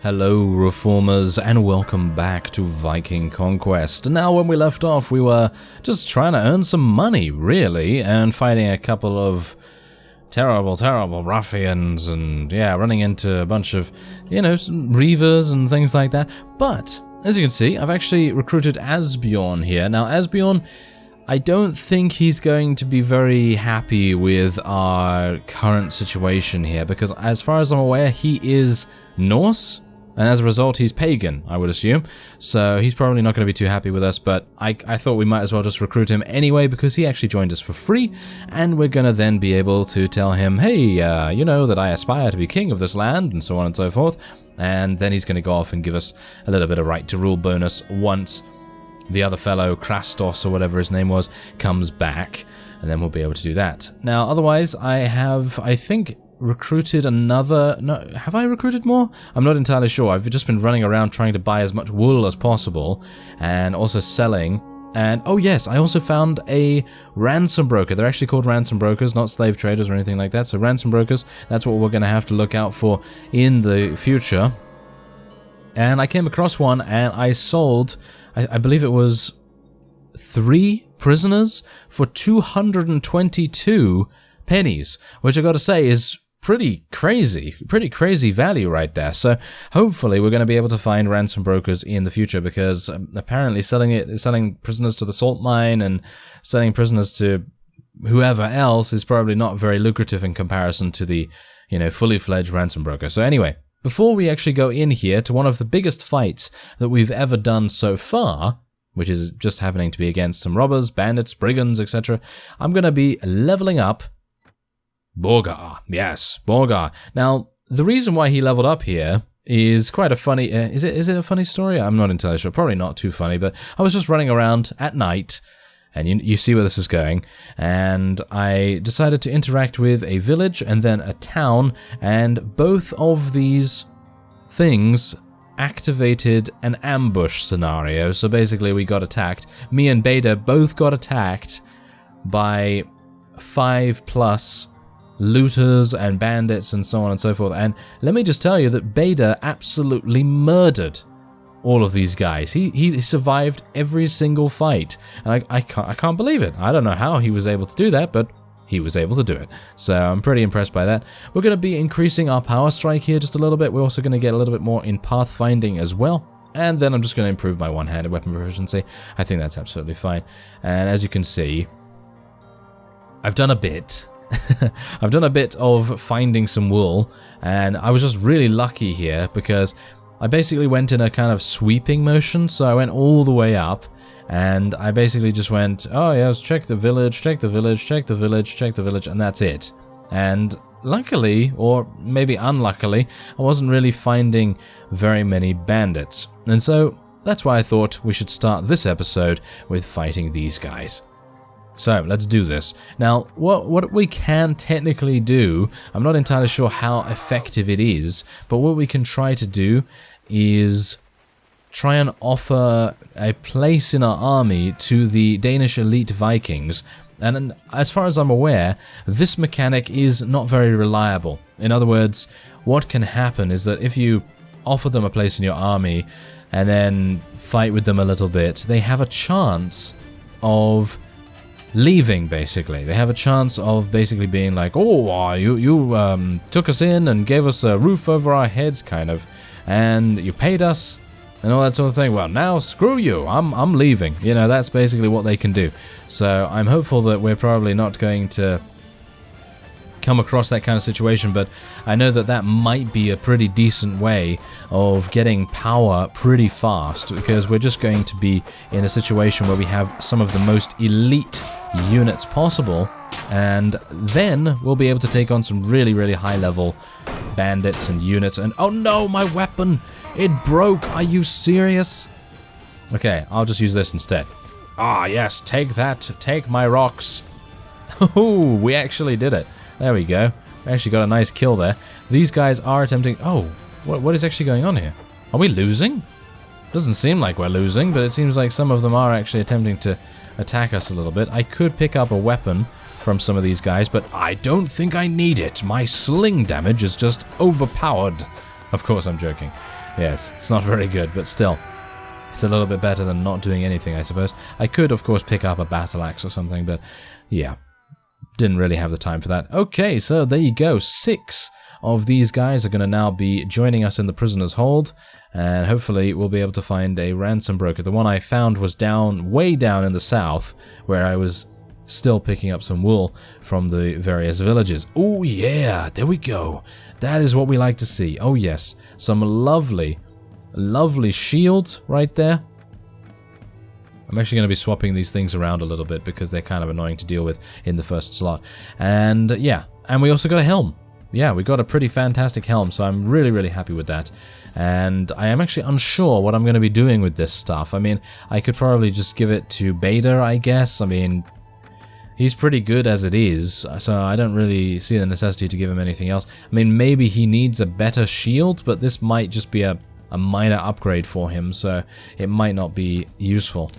Hello Reformers and welcome back to Viking Conquest. Now when we left off we were just trying to earn some money really and fighting a couple of terrible ruffians and yeah, running into a bunch of, some reavers and things like that. But as you can see, I've actually recruited Asbjorn here. Now Asbjorn, I don't think he's going to be very happy with our current situation here because as far as I'm aware he is Norse. And as a result, he's pagan, I would assume. So he's probably not going to be too happy with us, but I thought we might as well just recruit him anyway because he actually joined us for free. And we're going to then be able to tell him, hey, you know that I aspire to be king of this land, and so on and so forth. And then he's going to go off and give us a little bit of right to rule bonus once the other fellow, Krastos or whatever his name was, comes back. And then we'll be able to do that. Now, otherwise, I think, recruited another... No, have I recruited more? I'm not entirely sure. I've just been running around trying to buy as much wool as possible and also selling. And, oh yes, I also found a ransom broker. They're actually called ransom brokers, not slave traders or anything like that. So ransom brokers, that's what we're going to have to look out for in the future. And I came across one and I sold, I believe it was 3 prisoners for 222 pennies, which I got to say is pretty crazy value right there. So hopefully we're going to be able to find ransom brokers in the future because apparently selling prisoners to the salt mine and selling prisoners to whoever else is probably not very lucrative in comparison to the, fully fledged ransom broker. So anyway, before we actually go in here to one of the biggest fights that we've ever done so far, which is just happening to be against some robbers, bandits, brigands, etc., I'm going to be leveling up Borgar. Yes, Borgar. Now, the reason why he leveled up here is quite a funny... is it a funny story? I'm not entirely sure. Probably not too funny, but I was just running around at night, and you see where this is going, and I decided to interact with a village and then a town, and both of these things activated an ambush scenario. So basically we got attacked. Me and Beta both got attacked by 5+ looters and bandits and so on and so forth. And let me just tell you that Beta absolutely murdered all of these guys. He survived every single fight. And I can't believe it. I don't know how he was able to do that, but he was able to do it. So I'm pretty impressed by that. We're going to be increasing our power strike here just a little bit. We're also going to get a little bit more in pathfinding as well. And then I'm just going to improve my one-handed weapon proficiency. I think that's absolutely fine. And as you can see, I've done a bit. I've done a bit of finding some wool, and I was just really lucky here because I basically went in a kind of sweeping motion, so I went all the way up, and I basically just went, oh yes, check the village, check the village, check the village, check the village, and that's it. And luckily, or maybe unluckily, I wasn't really finding very many bandits, and so that's why I thought we should start this episode with fighting these guys. So, let's do this. Now, what we can technically do, I'm not entirely sure how effective it is, but what we can try to do is try and offer a place in our army to the Danish elite Vikings. And as far as I'm aware, this mechanic is not very reliable. In other words, what can happen is that if you offer them a place in your army and then fight with them a little bit, they have a chance of leaving, basically. They have a chance of basically being like, oh, you took us in and gave us a roof over our heads, kind of, and you paid us, and all that sort of thing. Well, now, screw you, I'm leaving. That's basically what they can do. So I'm hopeful that we're probably not going to come across that kind of situation, but I know that that might be a pretty decent way of getting power pretty fast, because we're just going to be in a situation where we have some of the most elite units possible, and then we'll be able to take on some really high level bandits and units. And oh no, my weapon, it broke. Are you serious? Okay, I'll just use this instead. Ah yes, take that, take my rocks. Oh, we actually did it. There we go. We actually got a nice kill there. These guys are attempting... Oh, what is actually going on here? Are we losing? Doesn't seem like we're losing, but it seems like some of them are actually attempting to attack us a little bit. I could pick up a weapon from some of these guys, but I don't think I need it. My sling damage is just overpowered. Of course, I'm joking. Yes, it's not very good, but still. It's a little bit better than not doing anything, I suppose. I could, of course, pick up a battle axe or something, but yeah. Didn't really have the time for that. Okay, so there you go. 6 of these guys are going to now be joining us in the prisoner's hold, and hopefully we'll be able to find a ransom broker. The one I found was way down in the south, where I was still picking up some wool from the various villages. Oh yeah, there we go. That is what we like to see. Oh yes, some lovely, lovely shields right there. I'm actually going to be swapping these things around a little bit because they're kind of annoying to deal with in the first slot. And yeah, and we also got a helm. Yeah, we got a pretty fantastic helm, so I'm really, really happy with that. And I am actually unsure what I'm going to be doing with this stuff. I mean, I could probably just give it to Beta, I guess. I mean, he's pretty good as it is, so I don't really see the necessity to give him anything else. I mean, maybe he needs a better shield, but this might just be a minor upgrade for him, so it might not be useful.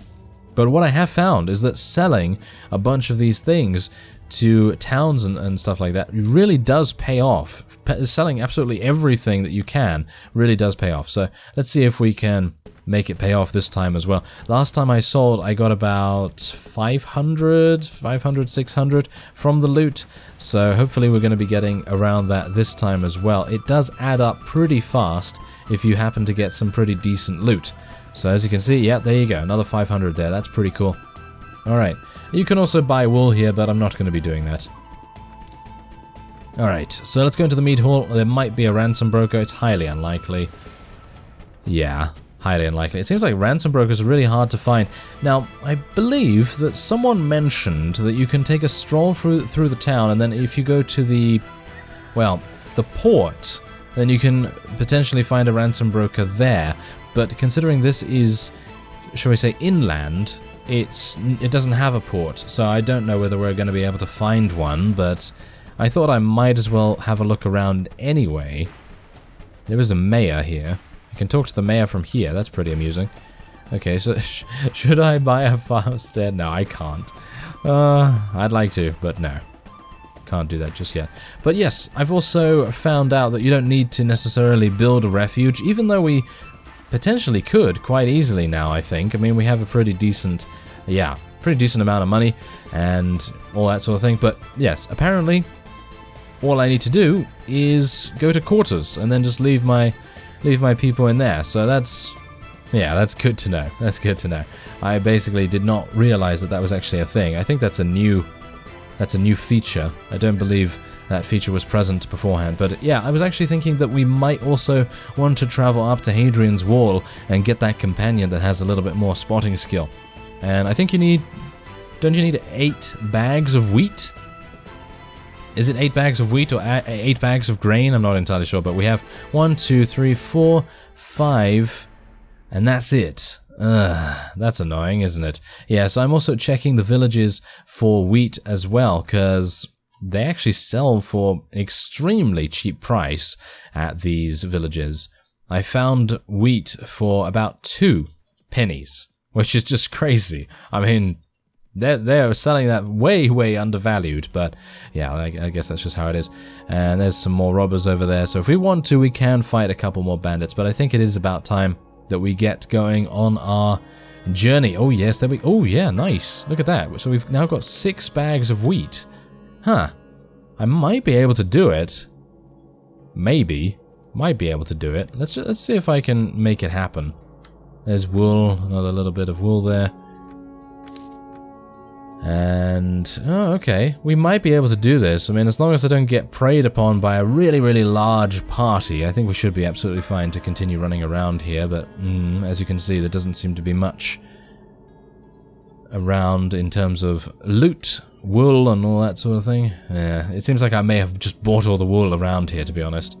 But what I have found is that selling a bunch of these things to towns and stuff like that really does pay off. Selling absolutely everything that you can really does pay off. So let's see if we can make it pay off this time as well. Last time I sold, I got about 500, 600 from the loot. So hopefully we're going to be getting around that this time as well. It does add up pretty fast if you happen to get some pretty decent loot. So as you can see, yeah, there you go, another 500 there. That's pretty cool. Alright, you can also buy wool here, but I'm not going to be doing that. Alright, so let's go into the meat hall. There might be a ransom broker. It's highly unlikely. Yeah, highly unlikely. It seems like ransom brokers are really hard to find. Now, I believe that someone mentioned that you can take a stroll through the town, and then if you go to the port, then you can potentially find a ransom broker there. But considering this is, shall we say, inland, it doesn't have a port, so I don't know whether we're going to be able to find one, but I thought I might as well have a look around anyway. There is a mayor here. I can talk to the mayor from here. That's pretty amusing. Okay, so should I buy a farmstead? No, I can't. I'd like to, but no. Can't do that just yet. But yes, I've also found out that you don't need to necessarily build a refuge, even though we potentially could quite easily now, I think. I mean, we have a pretty decent amount of money and all that sort of thing. But yes, apparently all I need to do is go to quarters and then just leave my people in there. So that's good to know. That's good to know. I basically did not realize that was actually a thing. I think that's a new feature. I don't believe that feature was present beforehand. But yeah, I was actually thinking that we might also want to travel up to Hadrian's Wall and get that companion that has a little bit more spotting skill. And I think don't you need 8 bags of wheat? Is it 8 bags of wheat or 8 bags of grain? I'm not entirely sure, but we have 1, 2, 3, 4, 5, and that's it. That's annoying, isn't it? Yeah, so I'm also checking the villages for wheat as well, because they actually sell for an extremely cheap price at these villages. I found wheat for about 2 pennies, which is just crazy. I mean, they're selling that way undervalued, but yeah, I guess that's just how it is. And there's some more robbers over there, so if we want to, we can fight a couple more bandits, but I think it is about time that we get going on our journey. Oh yes, oh yeah, nice. Look at that. So we've now got 6 bags of wheat. Huh. I might be able to do it. Maybe. Might be able to do it. Let's see if I can make it happen. There's wool, another little bit of wool there. And, oh, okay. We might be able to do this. I mean, as long as I don't get preyed upon by a really large party, I think we should be absolutely fine to continue running around here. But, as you can see, there doesn't seem to be much around in terms of loot, wool, and all that sort of thing. Yeah, it seems like I may have just bought all the wool around here, to be honest.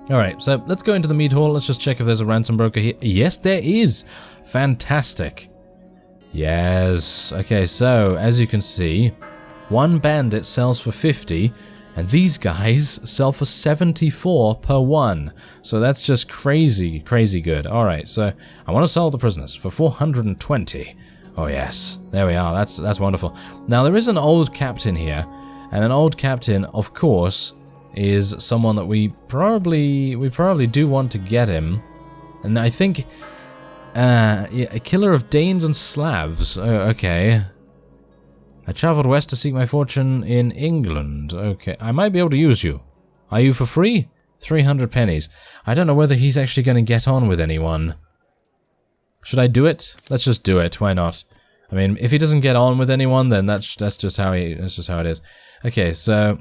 Alright, so let's go into the meat hall. Let's just check if there's a ransom broker here. Yes, there is! Fantastic. Yes. Okay, so, as you can see, 1 bandit sells for 50, and these guys sell for 74 per 1. So that's just crazy good. Alright, so I want to sell the prisoners for 420. Oh yes, there we are. That's wonderful. Now, there is an old captain here, and an old captain, of course, is someone that we probably do want to get him. And I think, yeah, a killer of Danes and Slavs. Oh, okay. I traveled west to seek my fortune in England. Okay, I might be able to use you. Are you for free? 300 pennies. I don't know whether he's actually going to get on with anyone. Should I do it? Let's just do it. Why not? I mean, if he doesn't get on with anyone, then that's just how it is. Okay, so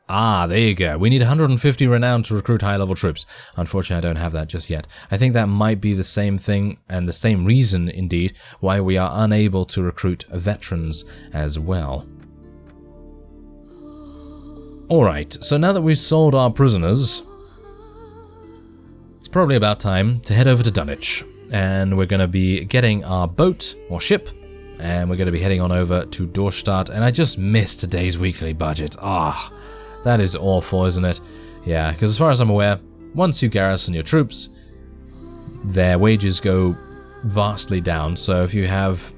there you go. We need 150 renown to recruit high-level troops. Unfortunately, I don't have that just yet. I think that might be the same thing, and the same reason, indeed, why we are unable to recruit veterans as well. Alright, so now that we've sold our prisoners, it's probably about time to head over to Dunwich. And we're going to be getting our boat, or ship, and we're going to be heading on over to Dorstadt. And I just missed today's weekly budget. That is awful, isn't it? Yeah, because as far as I'm aware, once you garrison your troops, their wages go vastly down. So if you have,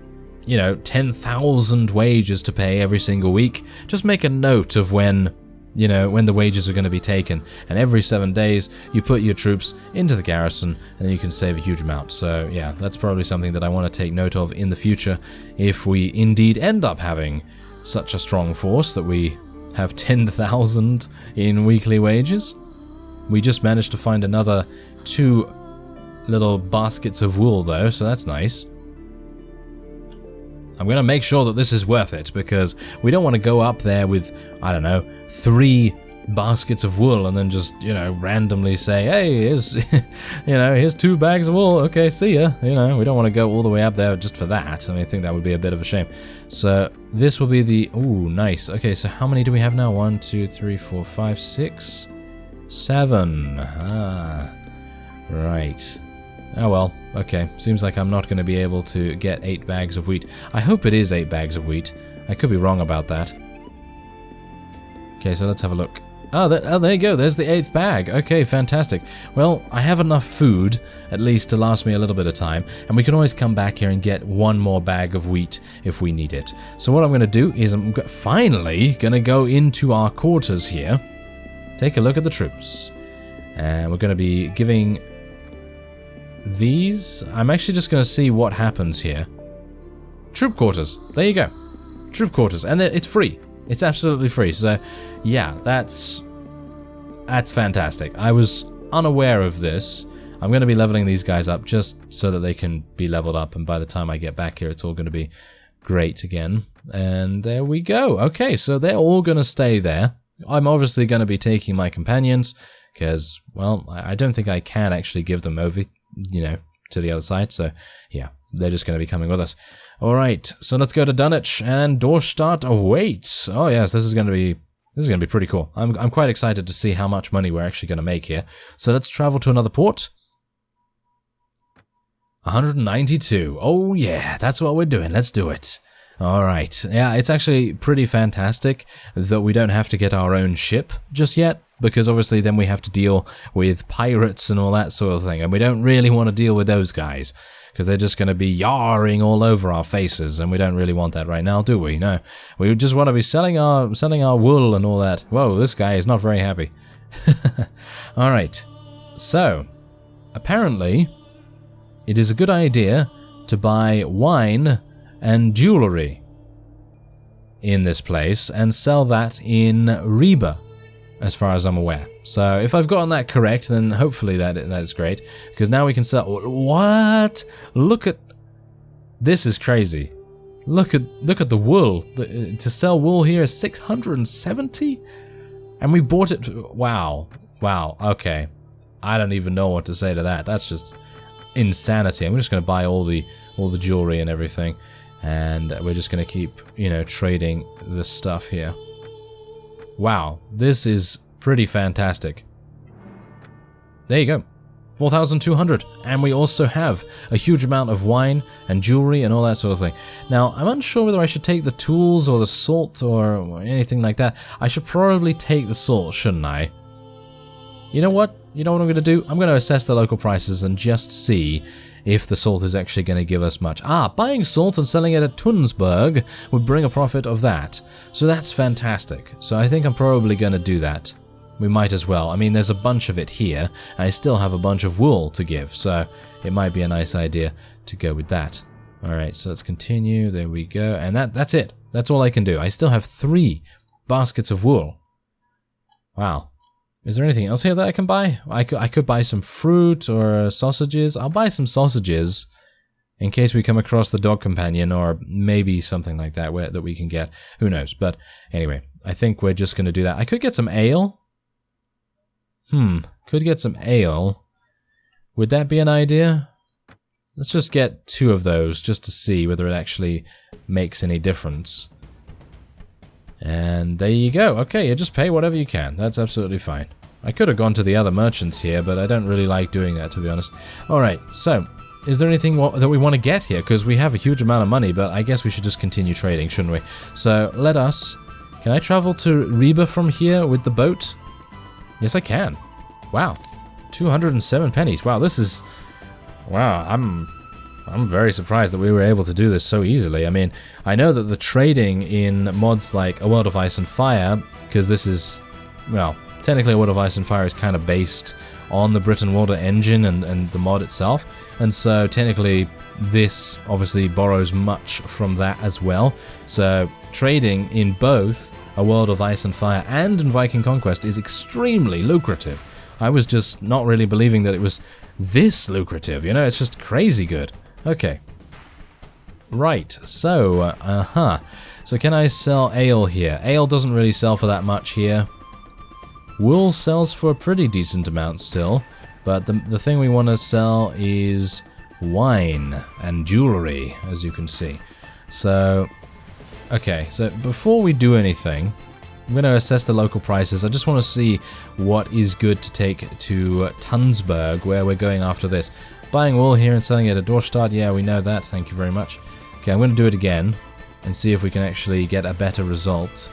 10,000 wages to pay every single week, just make a note of when the wages are going to be taken. And every 7 days, you put your troops into the garrison, and then you can save a huge amount. So yeah, that's probably something that I want to take note of in the future if we indeed end up having such a strong force that we have 10,000 in weekly wages. We just managed to find another 2 little baskets of wool though, so that's nice. I'm going to make sure that this is worth it, because we don't want to go up there with, I don't know, 3 baskets of wool and then just, randomly say, hey, here's 2 bags of wool, okay, see ya. We don't want to go all the way up there just for that. I mean, I think that would be a bit of a shame. So this will be the, ooh, nice. Okay, so how many do we have now? 1, 2, 3, 4, 5, 6, 7. Right. Oh well, okay. Seems like I'm not going to be able to get 8 bags of wheat. I hope it is 8 bags of wheat. I could be wrong about that. Okay, so let's have a look. Oh, there you go. There's the 8th bag. Okay, fantastic. Well, I have enough food, at least, to last me a little bit of time, and we can always come back here and get 1 more bag of wheat if we need it. So what I'm going to do is I'm finally going to go into our quarters here, take a look at the troops, and we're going to be giving these. I'm actually just going to see what happens here. Troop quarters. There you go. Troop quarters, and it's free. It's absolutely free. So, yeah, that's fantastic. I was unaware of this. I'm going to be leveling these guys up just so that they can be leveled up, and by the time I get back here, it's all going to be great again. And there we go. Okay, so they're all going to stay there. I'm obviously going to be taking my companions because, well, I don't think I can actually give them over, to the other side. So, yeah, they're just going to be coming with us. All right, so let's go to Dunwich, and Dorstadt awaits. Oh yes, this is going to be pretty cool. I'm quite excited to see how much money we're actually going to make here. So let's travel to another port. 192. Oh yeah, that's what we're doing. Let's do it. All right. Yeah, it's actually pretty fantastic that we don't have to get our own ship just yet, because obviously then we have to deal with pirates and all that sort of thing, and we don't really want to deal with those guys, because they're just going to be yarring all over our faces, and we don't really want that right now, do we? No. We just want to be selling our wool and all that. Whoa, this guy is not very happy. All right. So, apparently, it is a good idea to buy wine and jewelry in this place and sell that in Reba, as far as I'm aware. So if I've gotten that correct, then hopefully that's great, because now we can sell. What? Look at this, is crazy. Look at the wool. To sell wool here is 670, and we bought it. Wow. Okay, I don't even know what to say to that. That's just insanity. I'm just going to buy all the jewelry and everything, and we're just going to keep trading the stuff here. Wow, this is pretty fantastic. There you go. 4,200, and we also have a huge amount of wine and jewelry and all that sort of thing. Now, I'm unsure whether I should take the tools or the salt or anything like that. I should probably take the salt, shouldn't I? You know what? You know what I'm going to do? I'm going to assess the local prices and just see if the salt is actually going to give us much. Buying salt and selling it at Tunsberg would bring a profit of that. So that's fantastic. So I think I'm probably going to do that. We might as well. I mean, there's a bunch of it here. And I still have a bunch of wool to give. So it might be a nice idea to go with that. Alright, so let's continue. There we go. And that's it. That's all I can do. I still have 3 baskets of wool. Wow. Is there anything else here that I can buy? I could buy some fruit or sausages. I'll buy some sausages in case we come across the dog companion or maybe something like that that we can get. Who knows? But anyway, I think we're just going to do that. I could get some ale. Could get some ale. Would that be an idea? Let's just get 2 of those just to see whether it actually makes any difference. And there you go. Okay, you just pay whatever you can. That's absolutely fine. I could have gone to the other merchants here, but I don't really like doing that, to be honest. Alright, so, is there anything that we want to get here? Because we have a huge amount of money, but I guess we should just continue trading, shouldn't we? So, let us... Can I travel to Reba from here with the boat? Yes, I can. Wow. 207 pennies. Wow, this is... Wow, I'm very surprised that we were able to do this so easily. I mean, I know that the trading in mods like A World of Ice and Fire, because this is, well, technically A World of Ice and Fire is kind of based on the Britain Water engine and the mod itself, and so technically this obviously borrows much from that as well. So trading in both A World of Ice and Fire and in Viking Conquest is extremely lucrative. I was just not really believing that it was this lucrative, you know, it's just crazy good. Okay. Right, so, So can I sell ale here? Ale doesn't really sell for that much here. Wool sells for a pretty decent amount still, but the thing we want to sell is wine and jewelry, as you can see. So, okay, so before we do anything, I'm going to assess the local prices. I just want to see what is good to take to Tunsberg, where we're going after this. Buying wool here and selling it at Dorstadt, yeah, we know that, thank you very much. Okay, I'm going to do it again, and see if we can actually get a better result.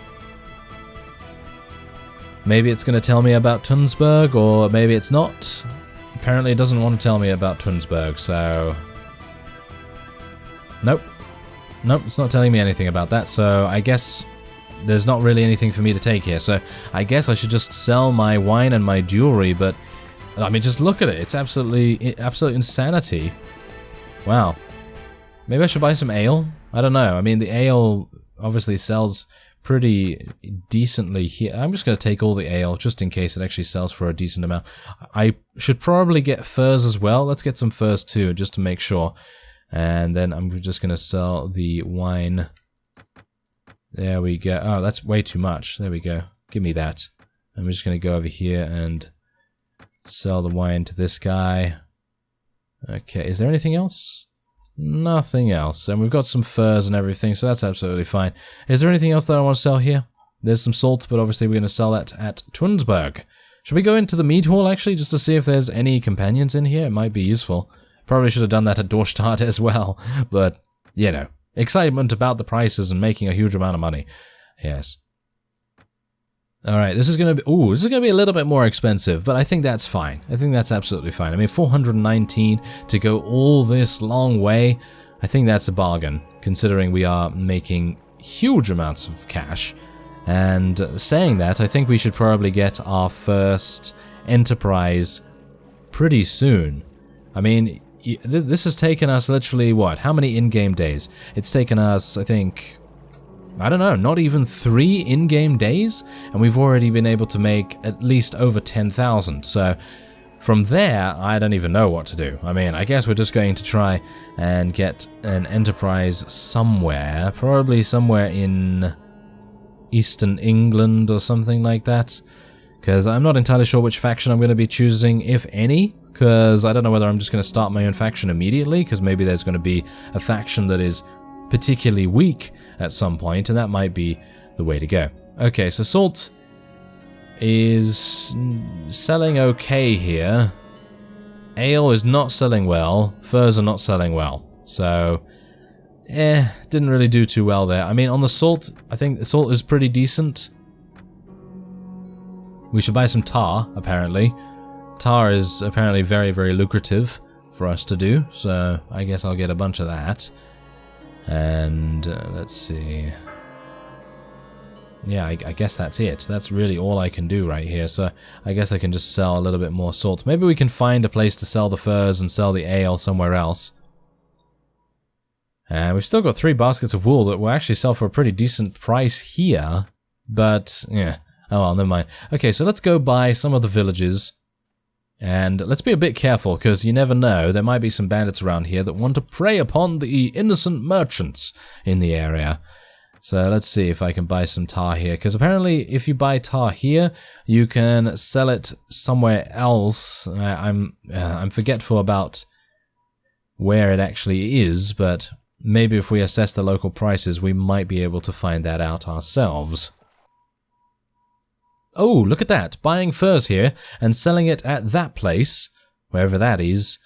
Maybe it's going to tell me about Tunsberg, or maybe it's not. Apparently it doesn't want to tell me about Tunsberg, so... Nope. Nope, it's not telling me anything about that, so I guess there's not really anything for me to take here. So I guess I should just sell my wine and my jewelry, but... I mean, just look at it. It's absolute insanity. Wow. Maybe I should buy some ale? I don't know. I mean, the ale obviously sells pretty decently here. I'm just going to take all the ale, just in case it actually sells for a decent amount. I should probably get furs as well. Let's get some furs too, just to make sure. And then I'm just going to sell the wine. There we go. Oh, that's way too much. There we go. Give me that. I'm just going to go over here and... sell the wine to this guy. Okay, is there anything else? Nothing else. And we've got some furs and everything, so that's absolutely fine. Is there anything else that I want to sell here? There's some salt, but obviously we're going to sell that at Tunsberg. Should we go into the mead hall, actually, just to see if there's any companions in here? It might be useful. Probably should have done that at Dorstadt as well. But, you know, excitement about the prices and making a huge amount of money. Yes. Alright, this is going to be... Ooh, this is going to be a little bit more expensive, but I think that's fine. I think that's absolutely fine. I mean, 419 to go all this long way, I think that's a bargain, considering we are making huge amounts of cash. And saying that, I think we should probably get our first enterprise pretty soon. I mean, this has taken us literally, what? How many in-game days? It's taken us, I think... I don't know, not even 3 in-game days, and we've already been able to make at least over 10,000, so from there, I don't even know what to do. I mean, I guess we're just going to try and get an enterprise somewhere, probably somewhere in Eastern England or something like that, because I'm not entirely sure which faction I'm going to be choosing, if any, because I don't know whether I'm just going to start my own faction immediately, because maybe there's going to be a faction that is particularly weak at some point, and that might be the way to go. Okay, so salt is selling okay here. Ale is not selling well. Furs are not selling well. So, didn't really do too well there. I mean, on the salt, I think the salt is pretty decent. We should buy some tar, apparently. tar is apparently very, very lucrative for us to do, so I guess I'll get a bunch of that. And let's see. Yeah, I guess that's it. That's really all I can do right here, so I guess I can just sell a little bit more salt. Maybe we can find a place to sell the furs and sell the ale somewhere else. And we've still got 3 baskets of wool that will actually sell for a pretty decent price here, but yeah. Oh well, never mind. Okay, so let's go by some of the villages. And let's be a bit careful, because you never know, there might be some bandits around here that want to prey upon the innocent merchants in the area. So let's see if I can buy some tar here, because apparently if you buy tar here, you can sell it somewhere else. I'm forgetful about where it actually is, but maybe if we assess the local prices, we might be able to find that out ourselves. Oh, look at that, buying furs here and selling it at that place, wherever that is.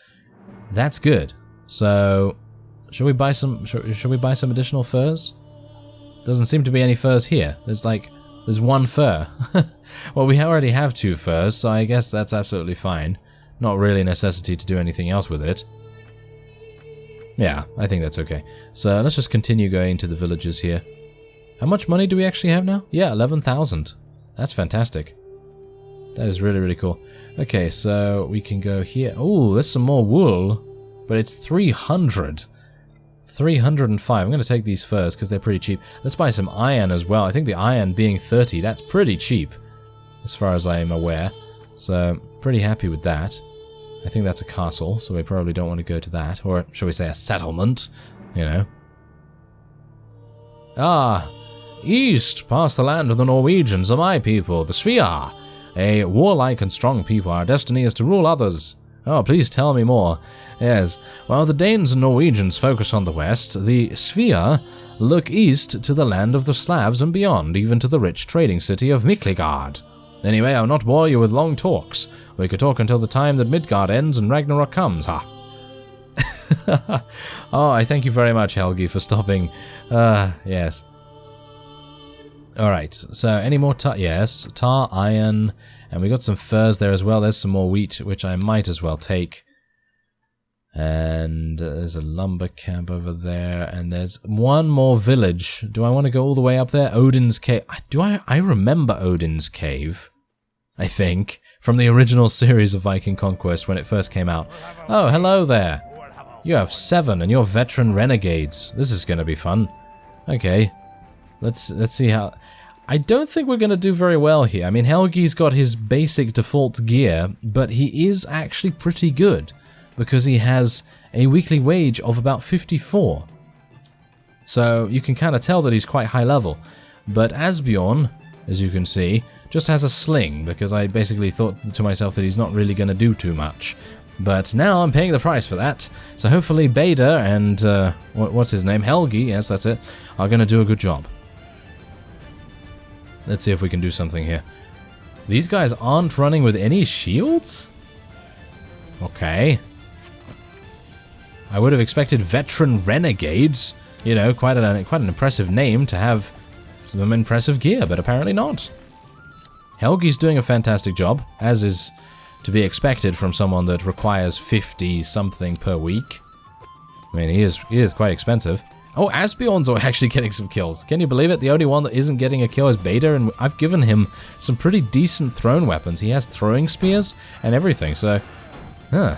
That's good. So, should we buy some additional furs? Doesn't seem to be any furs here. There's 1 fur. Well, we already have 2 furs, so I guess that's absolutely fine. Not really a necessity to do anything else with it. Yeah, I think that's okay. So let's just continue going to the villages here. How much money do we actually have now? Yeah, 11,000. That's fantastic. That is really, really cool. Okay, so we can go here. Oh, there's some more wool, but it's 300. 305. I'm going to take these first because they're pretty cheap. Let's buy some iron as well. I think the iron being 30, that's pretty cheap as far as I am aware. So, pretty happy with that. I think that's a castle, so we probably don't want to go to that. Or, shall we say, a settlement, you know. Ah, east, past the land of the Norwegians, are my people, the Fyhrr. A warlike and strong people, our destiny is to rule others. Oh, please tell me more. Yes, while the Danes and Norwegians focus on the west, the Fyhrr look east to the land of the Slavs and beyond, even to the rich trading city of MacLeod. Anyway, I'll not bore you with long talks. We could talk until the time that Midgard ends and Ragnarok comes, ha. Oh, I thank you very much, Helgi, for stopping. Yes. Alright, so any more tar? Yes, tar, iron, and we got some furs there as well. There's some more wheat, which I might as well take. And there's a lumber camp over there, and there's one more village. Do I want to go all the way up there? Odin's Cave. I remember Odin's Cave, I think, from the original series of Viking Conquest when it first came out. Oh, hello there. You have 7, and you're veteran renegades. This is going to be fun. Okay. Let's see how... I don't think we're going to do very well here. I mean, Helgi's got his basic default gear, but he is actually pretty good, because he has a weekly wage of about 54. So you can kind of tell that he's quite high level. But Asbjorn, as you can see, just has a sling, because I basically thought to myself that he's not really going to do too much. But now I'm paying the price for that. So hopefully Bader and, what's his name? Helgi, yes, that's it, are going to do a good job. Let's see if we can do something here. These guys aren't running with any shields? Okay. I would have expected veteran renegades. You know, quite an impressive name to have some impressive gear, but apparently not. Helgi's doing a fantastic job, as is to be expected from someone that requires 50-something per week. I mean, he is quite expensive. Oh, Asbjorn's actually getting some kills. Can you believe it? The only one that isn't getting a kill is Bader, and I've given him some pretty decent thrown weapons. He has throwing spears and everything, so... Huh.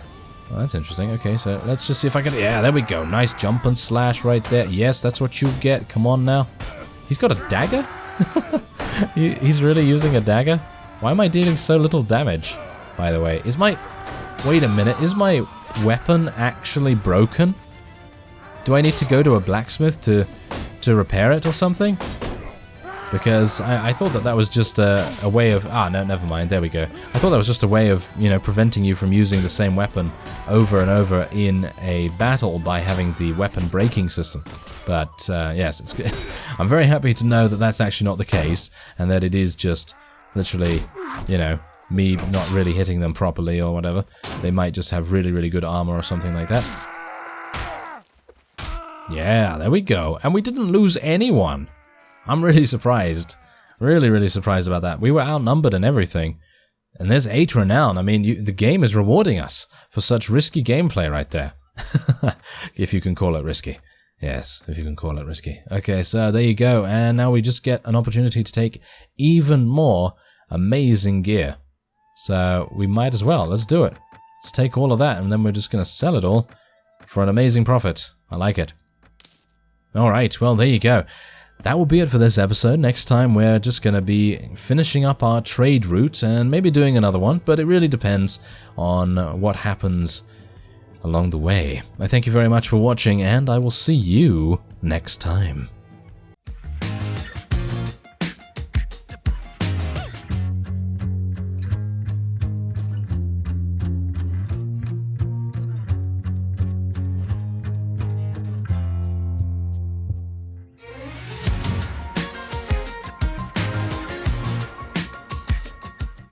Well, that's interesting. Okay, so let's just see if I can... Yeah, there we go. Nice jump and slash right there. Yes, that's what you get. Come on now. He's got a dagger? He's really using a dagger? Why am I dealing so little damage, by the way? Is my... Wait a minute. Is my weapon actually broken? Do I need to go to a blacksmith to repair it or something? Because I thought that was just a way of... Ah, no, never mind. There we go. I thought that was just a way of, you know, preventing you from using the same weapon over and over in a battle by having the weapon breaking system. But, yes, it's good. I'm very happy to know that that's actually not the case, and that it is just literally, you know, me not really hitting them properly or whatever. They might just have really, really good armor or something like that. Yeah, there we go. And we didn't lose anyone. I'm really surprised. Really, really surprised about that. We were outnumbered and everything. And there's 8 renown. I mean, the game is rewarding us for such risky gameplay right there. If you can call it risky. Yes, if you can call it risky. Okay, so there you go. And now we just get an opportunity to take even more amazing gear. So we might as well. Let's do it. Let's take all of that, and then we're just going to sell it all for an amazing profit. I like it. Alright, well, there you go. That will be it for this episode. Next time, we're just going to be finishing up our trade route and maybe doing another one, but it really depends on what happens along the way. I thank you very much for watching, and I will see you next time.